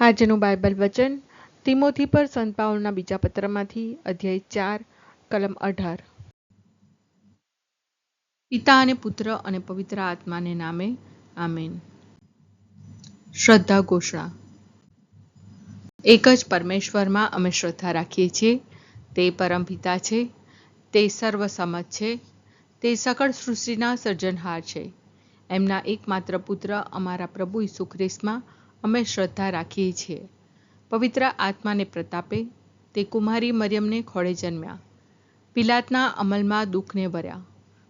આજનું બાઇબલ વચન તિમોથી પર સંત પાઉલના બીજા પત્રમાંથી અધ્યાય 4 કલમ 18। પિતા અને પુત્ર અને પવિત્ર આત્માને નામે આમેન। શ્રદ્ધા ઘોષણા। એક જ પરમેશ્વરમાં અમે શ્રદ્ધા રાખીએ છીએ। તે પરમપિતા છે, તે સર્વસમત છે, તે સકળ સૃષ્ટિના સર્જનહાર છે। એમના એકમાત્ર પુત્ર અમારા પ્રભુ ઈસુ ખ્રિસ્તમાં અમે શ્રદ્ધા રાખીએ છીએ। પવિત્ર આત્માને પ્રતાપે તે કુમારી મરિયમને ખોળે જન્મ્યા, પિલાતના અમલમાં દુઃખને ભર્યા,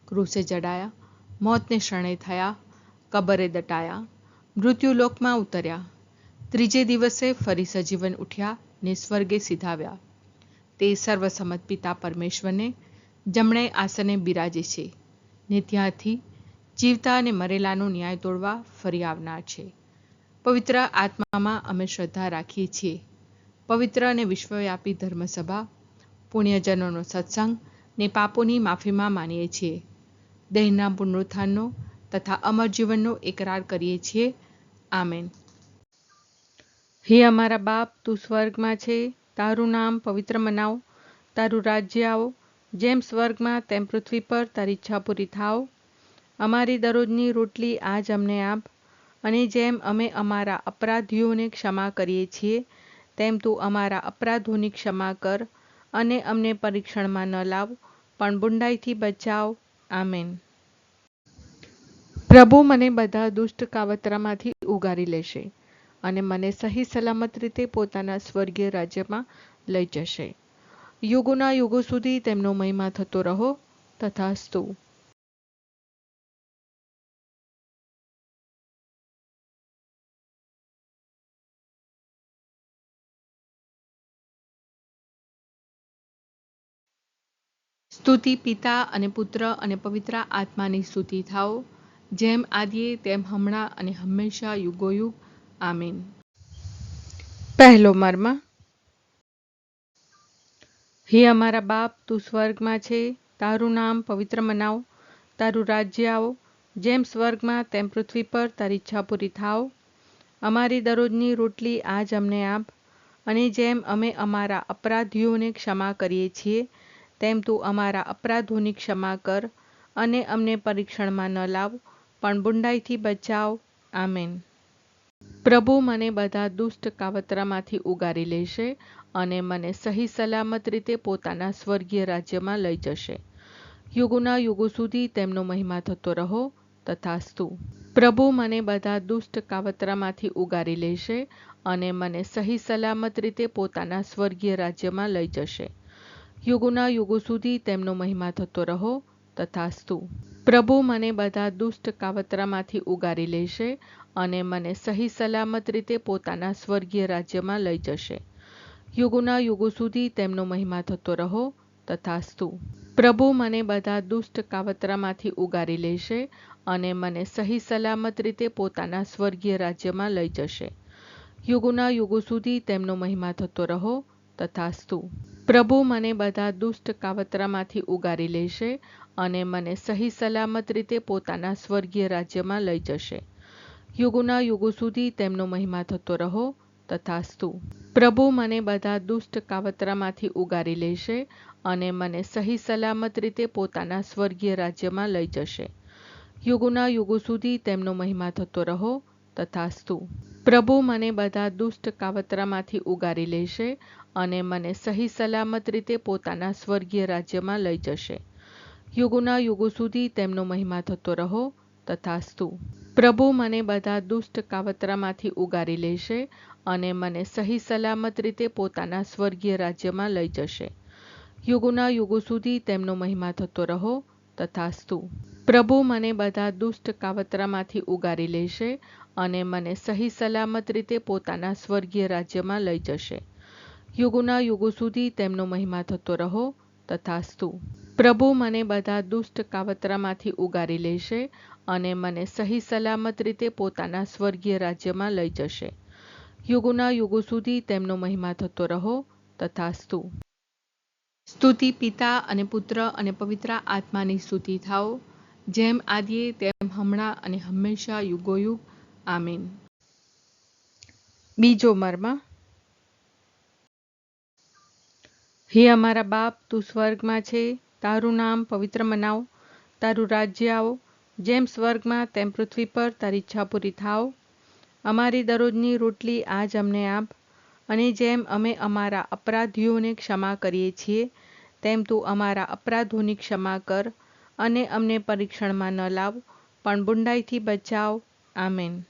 ક્રૂસે જડાયા, મોતને શરણે થયા, કબરે દટાયા, મૃત્યુલોકમાં ઉતર્યા, ત્રીજે દિવસે ફરી સજીવન ઉઠ્યા ને સ્વર્ગે સીધાવ્યા। તે સર્વસમત પિતા પરમેશ્વરને જમણે આસને બિરાજે છે ને ત્યાંથી જીવતા અને મરેલાનો ન્યાય તોડવા ફરી આવનાર છે। પવિત્ર આત્મામાં અમે શ્રદ્ધા રાખીએ છીએ। પવિત્ર અને વિશ્વવ્યાપી ધર્મસભા, પુણ્યજનોનો સત્સંગ ને પાપોની માફીમાં માનીએ છીએ। દેહના પુનરુત્થાનનો તથા અમર જીવનનો એકરાર કરીએ છીએ। આમેન। હે અમારા બાપ, તું સ્વર્ગમાં છે, તારું નામ પવિત્ર મનાવ, તારું રાજ્ય આવો, જેમ સ્વર્ગમાં તેમ પૃથ્વી પર તારી ઈચ્છા પૂરી થાવ। અમારી દરરોજની રોટલી આજ અમને આપ, અને જેમ અમે અમારા અપરાધીઓને ક્ષમા કરીએ છીએ તેમ તું અમારા અપરાધોની ક્ષમા કર, અને અમને પરીક્ષણમાં ન લાવ પણ બુંડાઈથી બચાવ। આમેન। પ્રભુ મને બધા દુષ્ટ કાવતરામાંથી ઉગારી લેશે અને મને સહી સલામત રીતે પોતાના સ્વર્ગીય રાજ્યમાં લઈ જશે। યુગોના યુગો સુધી તેમનો મહિમા થતો રહો, તથાસ્તુ। સ્તુતિ પિતા અને પુત્ર અને પવિત્ર આત્માની સ્તુતિ થાઓ, જેમ આદિએ તેમ હમણાં અને હંમેશા યુગોયુગ। આમીન। પહેલો મર્મ। હે અમારા બાપ, તું સ્વર્ગમાં છે, તારું નામ પવિત્ર મનાવ, તારું રાજ્ય આવો, જેમ સ્વર્ગમાં તેમ પૃથ્વી પર તારી ઈચ્છા પૂરી થાવ। અમારી દરરોજની રોટલી આજ અમને આપ, અને જેમ અમે અમારા અપરાધીઓને ક્ષમા કરીએ છીએ તેમ તું અમારા અપરાધોની ક્ષમા કર, અને અમને પરીક્ષણમાં ન લાવ પણ બુંડાઈથી બચાવ। આમેન। પ્રભુ મને બધા દુષ્ટ કાવતરામાંથી ઉગારી લેશે અને મને સહી સલામત રીતે પોતાના સ્વર્ગીય રાજ્યમાં લઈ જશે। યુગોના યુગો સુધી તેમનો મહિમા થતો રહો, તથાસ્તુ। પ્રભુ મને બધા દુષ્ટ કાવતરામાંથી ઉગારી લેશે અને મને સહી સલામત રીતે પોતાના સ્વર્ગીય રાજ્યમાં લઈ જશે। યુગોના યુગો સુધી તેમનો મહિમા થતો રહો, તથાસ્તુ। પ્રભુ મને બધા દુષ્ટ કાવતરામાંથી ઉગારી લેશે અને મને સહી સલામત રીતે પોતાના સ્વર્ગીય રાજ્યમાં લઈ જશે। યુગોના યુગો સુધી તેમનો મહિમા થતો રહો, તથાસ્તુ। પ્રભુ મને બધા દુષ્ટ કાવતરામાંથી ઉગારી લેશે અને મને સહી સલામત રીતે પોતાના સ્વર્ગીય રાજ્યમાં લઈ જશે। યુગોના યુગો સુધી તેમનો મહિમા થતો રહો, તથાસ્તુ। પ્રભુ મને બધા દુષ્ટ કાવતરામાંથી ઉગારી લેશે અને મને સહી સલામત રીતે પોતાના સ્વર્ગીય રાજ્યમાં લઈ જશે। યુગોના યુગો સુધી તેમનો મહિમા થતો રહો, તથાસ્તુ। પ્રભુ મને બધા દુષ્ટ કાવતરામાંથી ઉગારી લેશે અને મને સહી સલામત રીતે પોતાના સ્વર્ગીય રાજ્યમાં લઈ જશે। યુગોના યુગો સુધી તેમનો મહિમા થતો રહો, તથાસ્તુ। પ્રભુ મને બધા દુષ્ટ કાવતરામાંથી ઉગારી લેશે અને મને સહી સલામત રીતે પોતાના સ્વર્ગીય રાજ્યમાં લઈ જશે। યુગોના યુગો સુધી તેમનો મહિમા થતો રહો, તથાસ્તુ। પ્રભુ મને બધા દુષ્ટ કાવતરામાંથી ઉગારી લેશે અને મને સહી સલામત રીતે પોતાના સ્વર્ગીય રાજ્યમાં લઈ જશે। યુગોના યુગો સુધી તેમનો મહિમા થતો રહો, તથાસ્તુ। પ્રભુ મને બધા દુષ્ટ કાવતરામાંથી ઉગારી લેશે અને મને સહી સલામત રીતે પોતાના સ્વર્ગીય રાજ્યમાં લઈ જશે। યુગોના યુગો સુધી તેમનો મહિમા થતો રહો, તથાસ્તુ। પ્રભુ મને બધા દુષ્ટ કાવતરામાંથી ઉગારી લેશે અને મને સહી સલામત રીતે પોતાના સ્વર્ગીય રાજ્યમાં લઈ જશે। યુગોના યુગો સુધી તેમનો મહિમા થતો રહો, તથાસ્તુ। સ્તુતિ પિતા અને પુત્ર અને પવિત્ર આત્માની સ્તુતિ થાઓ, જેમ આદિએ તેમ હમણાં અને હંમેશા યુગોયુગ। આમીન। બીજો મર્મ. હે અમારા બાપ, તું સ્વર્ગમાં છે, તારું નામ પવિત્ર મનાવ, તારું રાજ્ય આવો, જેમ સ્વર્ગમાં તેમ પૃથ્વી પર તારી ઈચ્છા પૂરી થાવ. અમારી દરરોજની રોટલી આજ અમને આપ, અને જેમ અમે અમારા અપરાધીઓને ક્ષમા કરીએ છીએ, તેમ તું અમારા અપરાધોની ક્ષમા કર, અને અમને પરીક્ષણમાં ન લાવ, પણ બુંડાઈથી બચાવ. આમેન.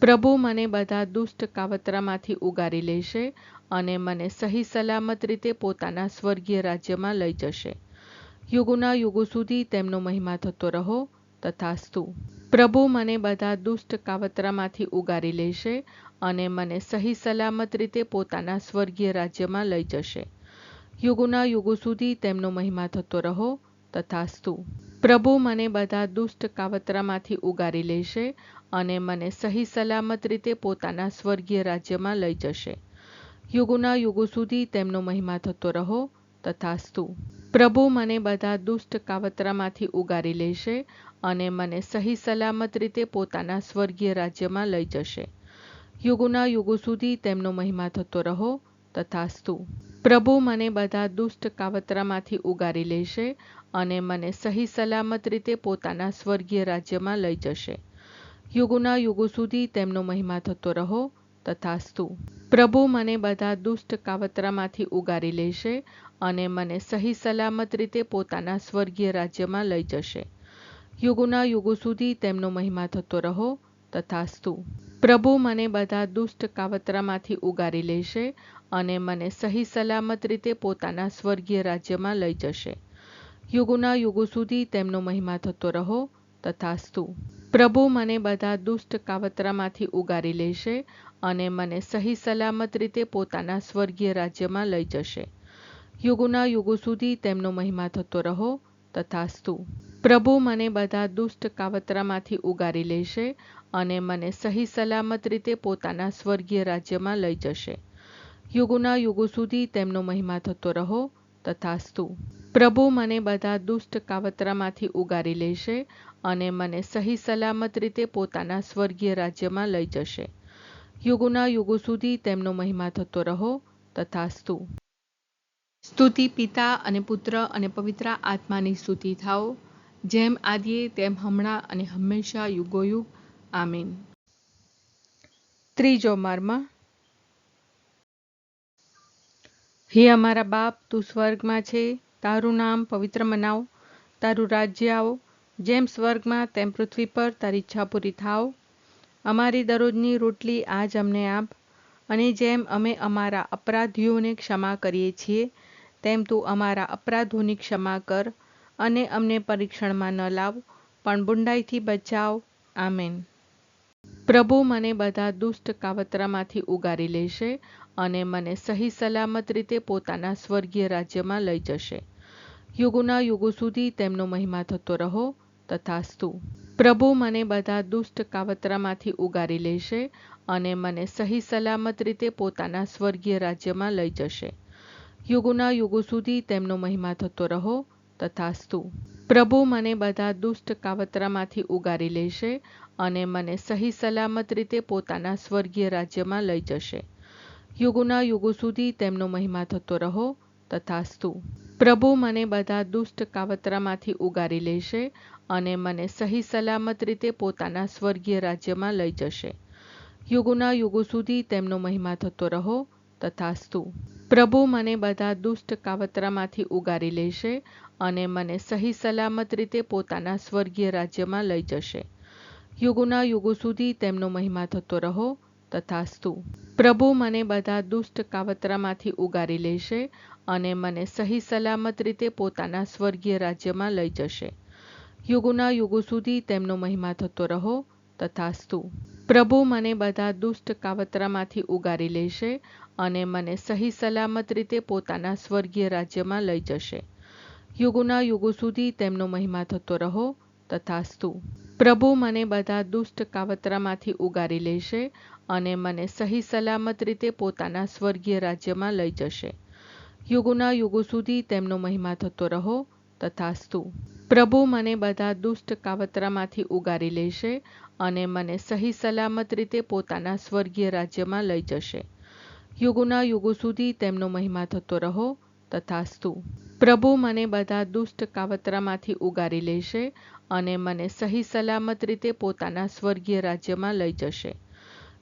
પ્રભુ મને બધા દુષ્ટ કાવતરામાંથી ઉગારી લેશે, અને મને સહી સલામત રીતે પોતાના સ્વર્ગીય રાજ્યમાં લઈ જશે. યુગોના યુગો સુધી તેમનો મહિમા થતો રહો. તથાસ્તુ. પ્રભુ મને બધા દુષ્ટ કાવતરામાંથી ઉગારી લેશે, અને મને સહી સલામત રીતે પોતાના સ્વર્ગીય રાજ્યમાં લઈ જશે. યુગોના યુગો સુધી તેમનો મહિમા થતો રહો. તથાસ્તુ. પ્રભુ મને બધા દુષ્ટ કાવતરામાંથી ઉગારી લેશે, અને મને સહી સલામત રીતે પોતાના સ્વર્ગીય રાજ્યમાં લઈ જશે. યુગોના યુગો સુધી તેમનો મહિમા થતો રહો. તથાસ્તુ. પ્રભુ મને બધા દુષ્ટ કાવતરામાંથી ઉગારી લેશે, અને મને સહી સલામત રીતે પોતાના સ્વર્ગીય રાજ્યમાં લઈ જશે. યુગોના યુગો સુધી તેમનો મહિમા થતો રહો. તથાસ્તુ. પ્રભુ મને બધા દુષ્ટ કાવતરામાંથી ઉગારી લેશે, અને મને સહી સલામત રીતે પોતાના સ્વર્ગીય રાજ્યમાં લઈ જશે. યુગોના યુગો સુધી તેમનો મહિમા થતો રહો. તથાસ્તુ. પ્રભુ મને બધા દુષ્ટ કાવતરામાંથી ઉગારી લેશે, અને મને સહી સલામત રીતે પોતાના સ્વર્ગીય રાજ્યમાં લઈ જશે. યુગોના યુગો સુધી તેમનો મહિમા થતો રહો. તથાસ્તુ. પ્રભુ મને બધા દુષ્ટ કાવતરામાંથી ઉગારી લેશે, અને મને સહી સલામત રીતે પોતાના સ્વર્ગીય રાજ્યમાં લઈ જશે. યુગોના યુગો સુધી તેમનો મહિમા થતો રહો. તથાસ્તુ. પ્રભુ મને બધા દુષ્ટ કાવતરામાંથી ઉગારી લેશે, અને મને સહી સલામત રીતે પોતાના સ્વર્ગીય રાજ્યમાં લઈ જશે. યુગોના યુગો સુધી તેમનો મહિમા થતો રહો. તથાસ્તુ. પ્રભુ મને બધા દુષ્ટ કાવતરામાંથી ઉગારી લેશે, અને મને સહી સલામત રીતે પોતાના સ્વર્ગીય રાજ્યમાં લઈ જશે. યુગોના યુગો સુધી તેમનો મહિમા થતો રહો. તથાસ્તુ. પ્રભુ મને બધા દુષ્ટ કાવતરામાંથી ઉગારી લેશે, અને મને સહી સલામત રીતે પોતાના સ્વર્ગીય રાજ્યમાં લઈ જશે. યુગોના યુગો સુધી તેમનો મહિમા થતો રહો. તથાસ્તુ. સ્તુતિ પિતા અને પુત્ર અને પવિત્ર આત્માની સ્તુતિ થાઓ, જેમ આદિએ તેમ હમણાં અને હંમેશા યુગોયુગ. આમીન. ત્રીજો મર્મ. હે અમારા બાપ, તું સ્વર્ગમાં છે, તારું નામ પવિત્ર મનાવ, તારું રાજ્ય આવો, જેમ સ્વર્ગમાં તેમ પૃથ્વી પર તારી ઈચ્છા પૂરી થાવ. અમારી દરરોજની રોટલી આજ અમને આપ, અને જેમ અમે અમારા અપરાધીઓને ક્ષમા કરીએ છીએ, તેમ તું અમારા અપરાધોની ક્ષમા કર, અને અમને પરીક્ષણમાં ન લાવ, પણ બુંડાઈથી બચાવ. આમેન. પ્રભુ મને બધા દુષ્ટ કાવતરામાંથી ઉગારી લેશે, અને મને સહી સલામત રીતે પોતાના સ્વર્ગીય રાજ્યમાં લઈ જશે. યુગોના યુગો સુધી તેમનો મહિમા થતો રહો. તથાસ્તુ. પ્રભુ મને બધા દુષ્ટ કાવતરામાંથી ઉગારી લેશે, અને મને સહી સલામત રીતે પોતાના સ્વર્ગીય રાજ્યમાં લઈ જશે. યુગોના યુગો સુધી તેમનો મહિમા થતો રહો. તથાસ્તુ. પ્રભુ મને બધા દુષ્ટ કાવતરામાંથી ઉગારી લેશે, અને મને સહી સલામત રીતે પોતાના સ્વર્ગીય રાજ્યમાં લઈ જશે. યુગોના યુગો સુધી તેમનો મહિમા થતો રહો. તથાસ્તુ. પ્રભુ મને બધા દુષ્ટ કાવતરામાંથી ઉગારી લેશે, અને મને સહી સલામત રીતે પોતાના સ્વર્ગીય રાજ્યમાં લઈ જશે. યુગોના યુગો સુધી તેમનો મહિમા થતો રહો. તથાસ્તુ. પ્રભુ મને બધા દુષ્ટ કાવતરામાંથી ઉગારી લેશે, અને મને સહી સલામત રીતે પોતાના સ્વર્ગીય રાજ્યમાં લઈ જશે. યુગોના યુગો સુધી તેમનો મહિમા થતો રહો. તથાસ્તુ. પ્રભુ મને બધા દુષ્ટ કાવતરામાંથી ઉગારી લેશે, અને મને સહી સલામત રીતે પોતાના સ્વર્ગીય રાજ્યમાં લઈ જશે. યુગોના યુગો સુધી તેમનો મહિમા થતો રહો. તથાસ્તુ. પ્રભુ મને બધા દુષ્ટ કાવતરામાંથી ઉગારી લેશે, અને મને સહી સલામત રીતે પોતાના સ્વર્ગીય રાજ્યમાં લઈ જશે. યુગોના યુગો સુધી તેમનો મહિમા થતો રહો. તથાસ્તુ. પ્રભુ મને બધા દુષ્ટ કાવતરામાંથી ઉગારી લેશે, અને મને સહી સલામત રીતે પોતાના સ્વર્ગીય રાજ્યમાં લઈ જશે. યુગોના યુગો સુધી તેમનો મહિમા થતો રહો. તથાસ્તુ. પ્રભુ મને બધા દુષ્ટ કાવતરામાંથી ઉગારી લેશે અને મને સહી સલામત રીતે પોતાના સ્વર્ગીય રાજ્યમાં લઈ જશે. યુગોના યુગો સુધી તેમનો મહિમા થતો રહો. તથાસ્તુ. પ્રભુ મને બધા દુષ્ટ કાવતરામાંથી ઉગારી લેશે અને મને સહી સલામત રીતે પોતાના સ્વર્ગીય રાજ્યમાં લઈ જશે.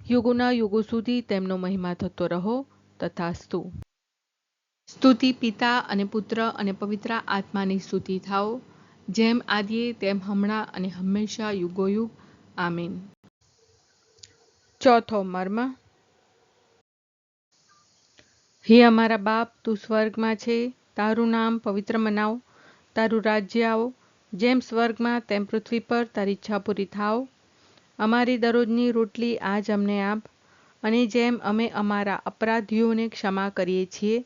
યુગોના યુગો સુધી તેમનો મહિમા થતો રહો. તથાસ્તુ. સ્તુતિ પિતા અને પુત્ર અને પવિત્ર આત્માની સ્તુતિ થાઓ, જેમ આદિએ તેમ હમણાં અને હંમેશા યુગોયુગ. આમીન. ચોથો મર્મ. હે અમારા બાપ, તું સ્વર્ગમાં છે, તારું નામ પવિત્ર મનાવ, તારું રાજ્ય આવો, જેમ સ્વર્ગમાં તેમ પૃથ્વી પર તારી ઈચ્છા પૂરી થાવ. અમારી દરરોજની રોટલી આજ અમને આપ, અને જેમ અમે અમારા અપરાધીઓને ક્ષમા કરીએ છીએ,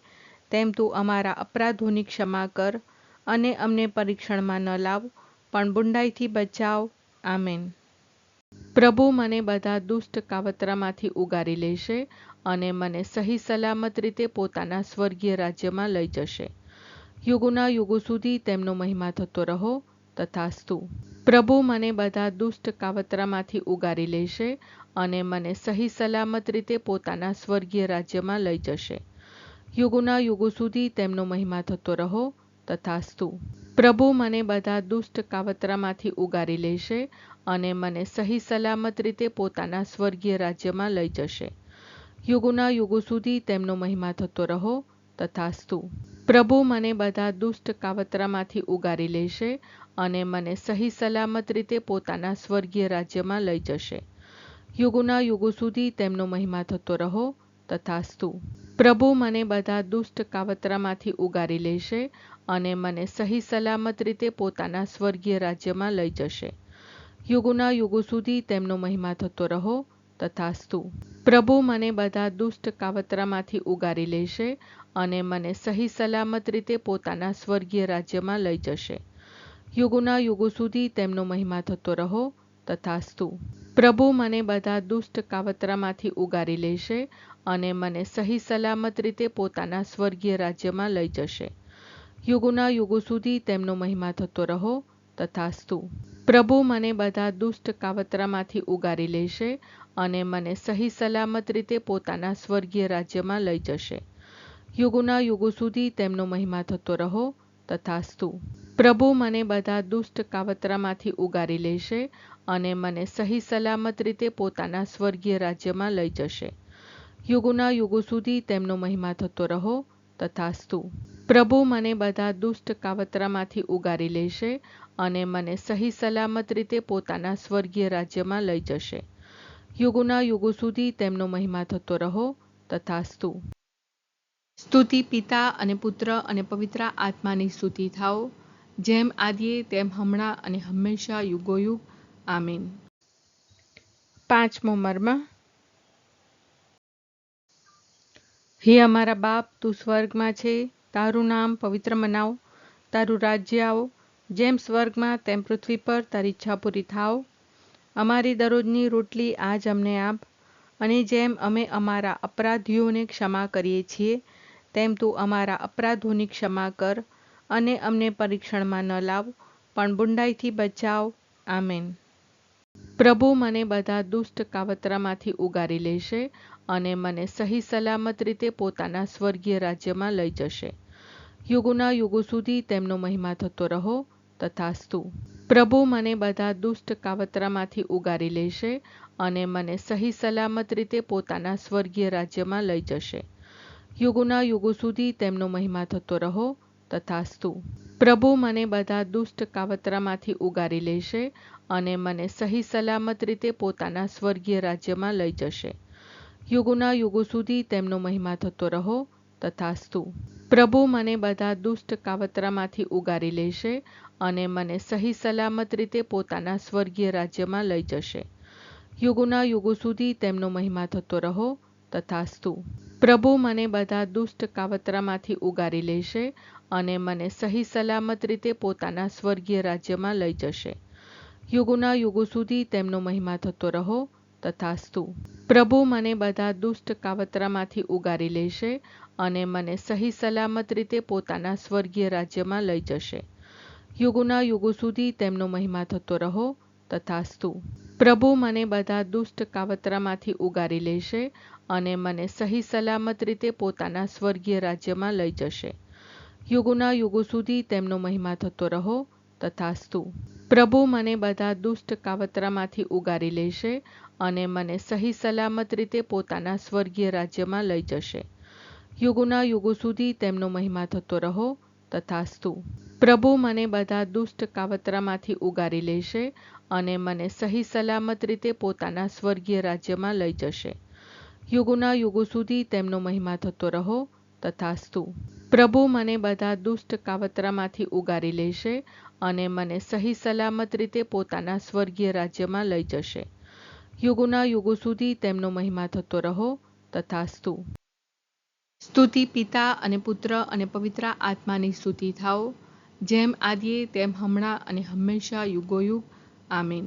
તેમ તું અમારા અપરાધોની ક્ષમા કર, અને અમને પરીક્ષણમાં ન લાવ, પણ બુંડાઈથી બચાવ. આમેન. પ્રભુ મને બધા દુષ્ટ કાવતરામાંથી ઉગારી લેશે અને મને સહી સલામત રીતે પોતાના સ્વર્ગીય રાજ્યમાં લઈ જશે. યુગોના યુગો સુધી તેમનો મહિમા થતો રહો. તથાસ્તુ. પ્રભુ મને બધા દુષ્ટ કાવતરામાંથી ઉગારી લેશે અને મને સહી સલામત રીતે પોતાના સ્વર્ગીય રાજ્યમાં લઈ જશે. યુગોના યુગો સુધી તેમનો મહિમા થતો રહો. તથાસ્તુ. પ્રભુ મને બધા દુષ્ટ કાવતરામાંથી ઉગારી લેશે અને મને સહી સલામત રીતે પોતાના સ્વર્ગીય રાજ્યમાં લઈ જશે. યુગોના યુગો સુધી તેમનો મહિમા થતો રહો. તથાસ્તુ. પ્રભુ મને બધા દુષ્ટ કાવતરામાંથી ઉગારી લેશે અને મને સહી સલામત રીતે પોતાના સ્વર્ગીય રાજ્યમાં લઈ જશે. યુગોના યુગો સુધી તેમનો મહિમા થતો રહો. તથાસ્તુ. પ્રભુ મને બધા દુષ્ટ કાવતરામાંથી ઉગારી લેશે અને મને સહી સલામત રીતે પોતાના સ્વર્ગીય રાજ્યમાં લઈ જશે. યુગોના યુગો સુધી તેમનો મહિમા થતો રહો. તથાસ્તુ. પ્રભુ મને બધા દુષ્ટ કાવતરામાંથી ઉગારી લેશે અને મને સહી સલામત રીતે પોતાના સ્વર્ગીય રાજ્યમાં લઈ જશે. યુગોના યુગો સુધી તેમનો મહિમા થતો રહો. તથાસ્તુ. પ્રભુ મને બધા દુષ્ટ કાવતરામાંથી ઉગારી લેશે અને મને સહી સલામત રીતે પોતાના સ્વર્ગીય રાજ્યમાં લઈ જશે. યુગોના યુગો સુધી તેમનો મહિમા થતો રહો. તથાસ્તુ. પ્રભુ મને બધા દુષ્ટ કાવતરામાંથી ઉગારી લેશે અને મને સહી સલામત રીતે પોતાના સ્વર્ગીય રાજ્યમાં લઈ જશે. યુગોના યુગો સુધી તેમનો મહિમા થતો રહો. તથાસ્તુ. પ્રભુ મને બધા દુષ્ટ કાવતરામાંથી ઉગારી લેશે અને મને સહી સલામત રીતે પોતાના સ્વર્ગીય રાજ્યમાં લઈ જશે. યુગોના યુગો સુધી તેમનો મહિમા થતો રહો. તથાસ્તુ. પ્રભુ મને બધા દુષ્ટ કાવતરામાંથી ઉગારી લેશે અને મને સહી સલામત રીતે પોતાના સ્વર્ગીય રાજ્યમાં લઈ જશે. યુગોના યુગો સુધી તેમનો મહિમા થતો રહો. તથાસ્તુ. સ્તુતિ પિતા અને પુત્ર અને પવિત્ર આત્માની સ્તુતિ થાઓ, જેમ આદિએ તેમ હમણાં અને હંમેશા યુગોયુગ. આમીન. પાંચમો મર્મ. હે અમારા બાપ, તું સ્વર્ગમાં છે, તારું નામ પવિત્ર મનાવ, તારું રાજ્ય આવો, જેમ સ્વર્ગમાં તેમ પૃથ્વી પર તારી ઈચ્છા પૂરી થાવ. અમારી દરરોજની રોટલી આજ અમને આપ, અને જેમ અમે અમારા અપરાધીઓને ક્ષમા કરીએ છીએ, તેમ તું અમારા અપરાધોની ક્ષમા કર, અને અમને પરીક્ષણમાં ન લાવ, પણ બુંડાઈથી બચાવ. આમેન. પ્રભુ મને બધા દુષ્ટ કાવતરામાંથી ઉગારી લેશે અને મને સહી સલામત રીતે પોતાના સ્વર્ગીય રાજ્યમાં લઈ જશે. યુગોના યુગો સુધી તેમનો મહિમા થતો રહો. તથાસ્તુ. પ્રભુ મને બધા દુષ્ટ કાવતરામાંથી ઉગારી લેશે અને મને સહી સલામત રીતે પોતાના સ્વર્ગીય રાજ્યમાં લઈ જશે. યુગોના યુગો સુધી તેમનો મહિમા થતો રહો. તથાસ્તુ. પ્રભુ મને બધા દુષ્ટ કાવતરામાંથી ઉગારી લેશે અને મને સહી સલામત રીતે પોતાના સ્વર્ગીય રાજ્યમાં લઈ જશે. યુગોના યુગો સુધી તેમનો મહિમા થતો રહો. તથાસ્તુ. પ્રભુ મને બધા દુષ્ટ કાવતરામાંથી ઉગારી લેશે અને મને સહી સલામત રીતે પોતાના સ્વર્ગીય રાજ્યમાં લઈ જશે. યુગોના યુગો સુધી તેમનો મહિમા થતો રહો. તથાસ્તુ. પ્રભુ મને બધા દુષ્ટ કાવતરામાંથી ઉગારી લેશે અને મને સહી સલામત રીતે પોતાના સ્વર્ગીય રાજ્યમાં લઈ જશે. યુગોના યુગો સુધી તેમનો મહિમા થતો રહો. તથાસ્તુ. પ્રભુ મને બધા દુષ્ટ કાવતરામાંથી ઉગારી લેશે અને મને સહી સલામત રીતે પોતાના સ્વર્ગીય રાજ્યમાં લઈ જશે. યુગોના યુગો સુધી તેમનો મહિમા થતો રહો. તથાસ્તુ. પ્રભુ મને બધા દુષ્ટ કાવતરામાંથી ઉગારી લેશે અને મને સહી સલામત રીતે પોતાના સ્વર્ગીય રાજ્યમાં લઈ જશે. યુગોના યુગો સુધી તેમનો મહિમા થતો રહો. તથાસ્તુ. પ્રભુ મને બધા દુષ્ટ કાવતરામાંથી ઉગારી લેશે અને મને સહી સલામત રીતે પોતાના સ્વર્ગીય રાજ્યમાં લઈ જશે. યુગોના યુગો સુધી તેમનો મહિમા થતો રહો. તથાસ્તુ. પ્રભુ મને બધા દુષ્ટ કાવતરામાંથી ઉગારી લેશે અને મને સહી સલામત રીતે પોતાના સ્વર્ગીય રાજ્યમાં લઈ જશે. યુગોના યુગો સુધી તેમનો મહિમા થતો રહો. તથાસ્તુ. પ્રભુ મને બધા દુષ્ટ કાવતરામાંથી ઉગારી લેશે અને મને સહી સલામત રીતે પોતાના સ્વર્ગીય રાજ્યમાં લઈ જશે. યુગોના યુગો સુધી તેમનો મહિમા થતો રહો. તથાસ્તુ. સ્તુતિ પિતા અને પુત્ર અને પવિત્ર આત્માની સ્તુતિ થાઓ, જેમ આદિએ તેમ હમણાં અને હંમેશા યુગોયુગ. આમીન.